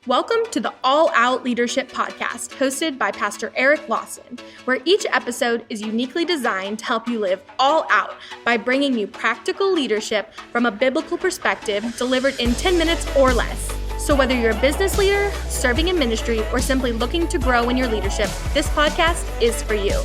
Welcome to the All Out Leadership Podcast, hosted by Pastor Eric Lawson, where each episode is uniquely designed to help you live all out by bringing you practical leadership from a biblical perspective delivered in 10 minutes or less. So whether you're a business leader, serving in ministry, or simply looking to grow in your leadership, this podcast is for you.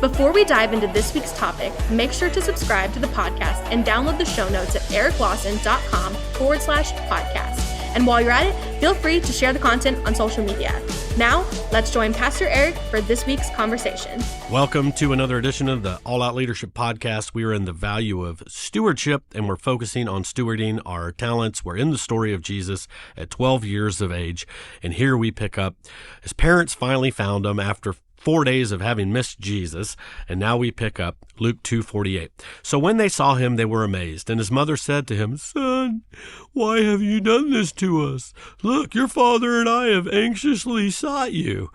Before we dive into this week's topic, make sure to subscribe to the podcast and download the show notes at ericlawson.com/podcast. And while you're at it, feel free to share the content on social media. Now, let's join Pastor Eric for this week's conversation. Welcome to another edition of the All Out Leadership Podcast. We are in the value of stewardship, and we're focusing on stewarding our talents. We're in the story of Jesus at 12 years of age, and here we pick up. His parents finally found him after 4 days of having missed Jesus, and now we pick up Luke 2:48. So when they saw him, they were amazed, and his mother said to him, "Son, why have you done this to us? Look, your father and I have anxiously sought you."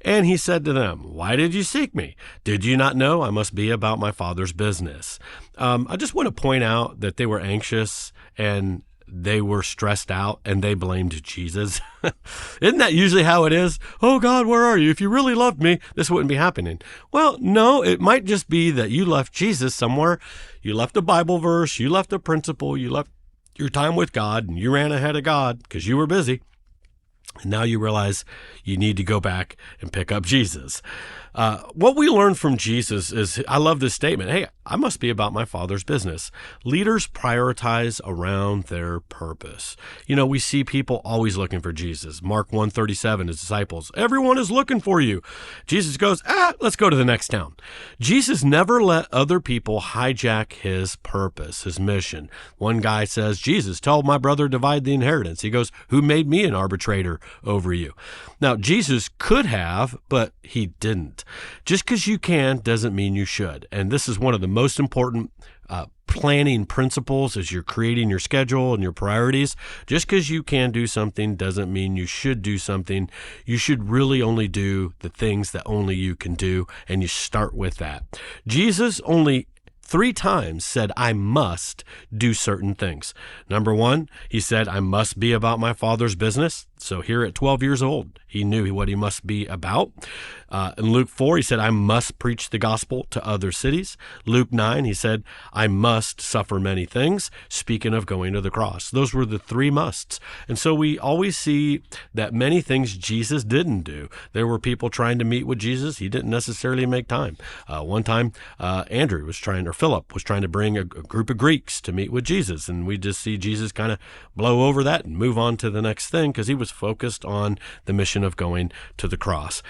And he said to them, "Why did you seek me? Did you not know I must be about my father's business?" I just want to point out that they were anxious and they were stressed out and they blamed Jesus. Isn't that usually how it is? "Oh God, where are you? If you really loved me, this wouldn't be happening." Well, no, it might just be that you left Jesus somewhere. You left a Bible verse, you left a principle, you left your time with God, and you ran ahead of God because you were busy. And now you realize you need to go back and pick up Jesus. What we learn from Jesus is, I love this statement, hey, I must be about my Father's business. Leaders prioritize around their purpose. You know, we see people always looking for Jesus. Mark 1:37, his disciples, everyone is looking for you. Jesus goes, let's go to the next town. Jesus never let other people hijack his purpose, his mission. One guy says, "Jesus, tell my brother to divide the inheritance." He goes, "Who made me an arbitrator over you?" Now, Jesus could have, but he didn't. Just because you can doesn't mean you should. And this is one of the most important planning principles as you're creating your schedule and your priorities. Just because you can do something doesn't mean you should do something. You should really only do the things that only you can do, and you start with that. Jesus only 3 times said, "I must do certain things." Number 1, he said, "I must be about my Father's business." So here at 12 years old, he knew what he must be about. In Luke 4, he said, "I must preach the gospel to other cities." Luke 9, he said, "I must suffer many things," speaking of going to the cross. Those were the 3 musts. And so we always see that many things Jesus didn't do. There were people trying to meet with Jesus. He didn't necessarily make time. One time, Philip was trying to bring a group of Greeks to meet with Jesus. And we just see Jesus kind of blow over that and move on to the next thing because he was focused on the mission of going to the cross.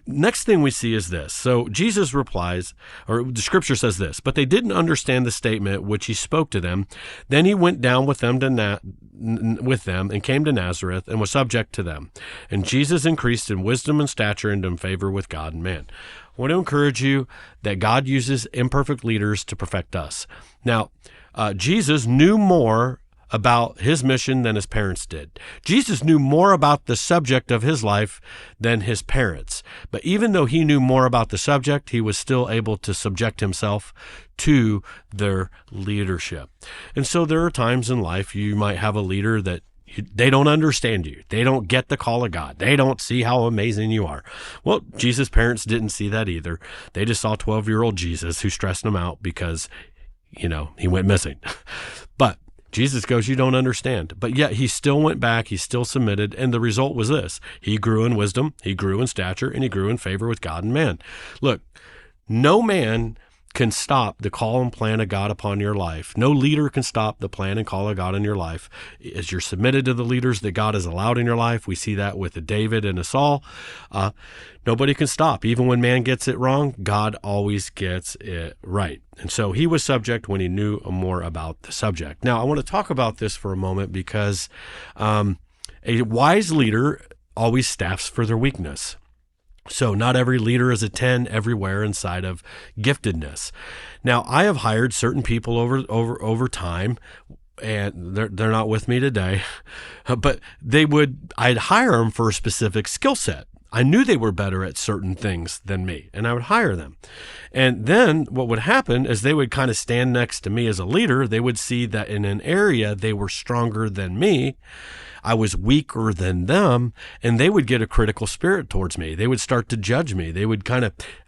Next thing we see is this. So Jesus replies, or the scripture says this, "But they didn't understand the statement which he spoke to them. Then he went down with them and came to Nazareth and was subject to them. And Jesus increased in wisdom and stature and in favor with God and man." I want to encourage you that God uses imperfect leaders to perfect us. Now, Jesus knew more about his mission than his parents did. Jesus knew more about the subject of his life than his parents. But even though he knew more about the subject, he was still able to subject himself to their leadership. And so there are times in life you might have a leader that they don't understand you. They don't get the call of God. They don't see how amazing you are. Well, Jesus' parents didn't see that either. They just saw 12-year-old Jesus who stressed them out because, he went missing. But Jesus goes, "You don't understand." But yet he still went back, he still submitted, and the result was this. He grew in wisdom, he grew in stature, and he grew in favor with God and man. Look, no man can stop the call and plan of God upon your life. No leader can stop the plan and call of God in your life. As you're submitted to the leaders that God has allowed in your life, we see that with a David and a Saul. Nobody can stop. Even when man gets it wrong, God always gets it right. And so he was subject when he knew more about the subject. Now, I want to talk about this for a moment because a wise leader always staffs for their weakness. So not every leader is a 10 everywhere inside of giftedness. Now, I have hired certain people over time, and they're not with me today, but I'd hire them for a specific skill set. I knew they were better at certain things than me, and I would hire them. And then what would happen is they would kind of stand next to me as a leader. They would see that in an area they were stronger than me. I was weaker than them, and they would get a critical spirit towards me. They would start to judge me. They would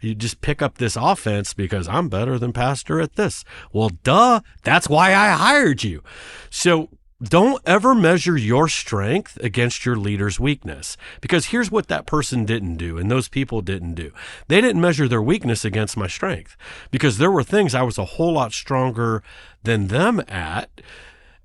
you just pick up this offense because I'm better than pastor at this. Well, duh, that's why I hired you. So don't ever measure your strength against your leader's weakness, because here's what that person didn't do and those people didn't do. They didn't measure their weakness against my strength, because there were things I was a whole lot stronger than them at.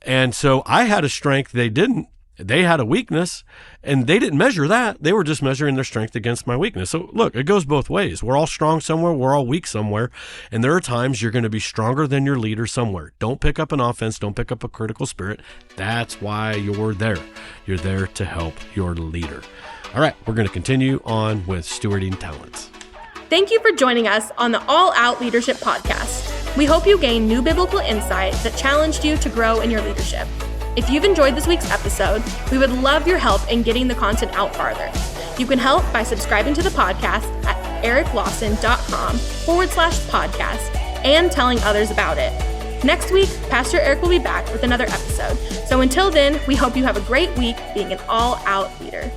And so I had a strength they didn't. They had a weakness, and they didn't measure that. They were just measuring their strength against my weakness. So look, it goes both ways. We're all strong somewhere. We're all weak somewhere. And there are times you're going to be stronger than your leader somewhere. Don't pick up an offense. Don't pick up a critical spirit. That's why you're there. You're there to help your leader. All right, we're going to continue on with stewarding talents. Thank you for joining us on the All Out Leadership Podcast. We hope you gained new biblical insight that challenged you to grow in your leadership. If you've enjoyed this week's episode, we would love your help in getting the content out farther. You can help by subscribing to the podcast at ericlawson.com/podcast and telling others about it. Next week, Pastor Eric will be back with another episode. So until then, we hope you have a great week being an all-out leader.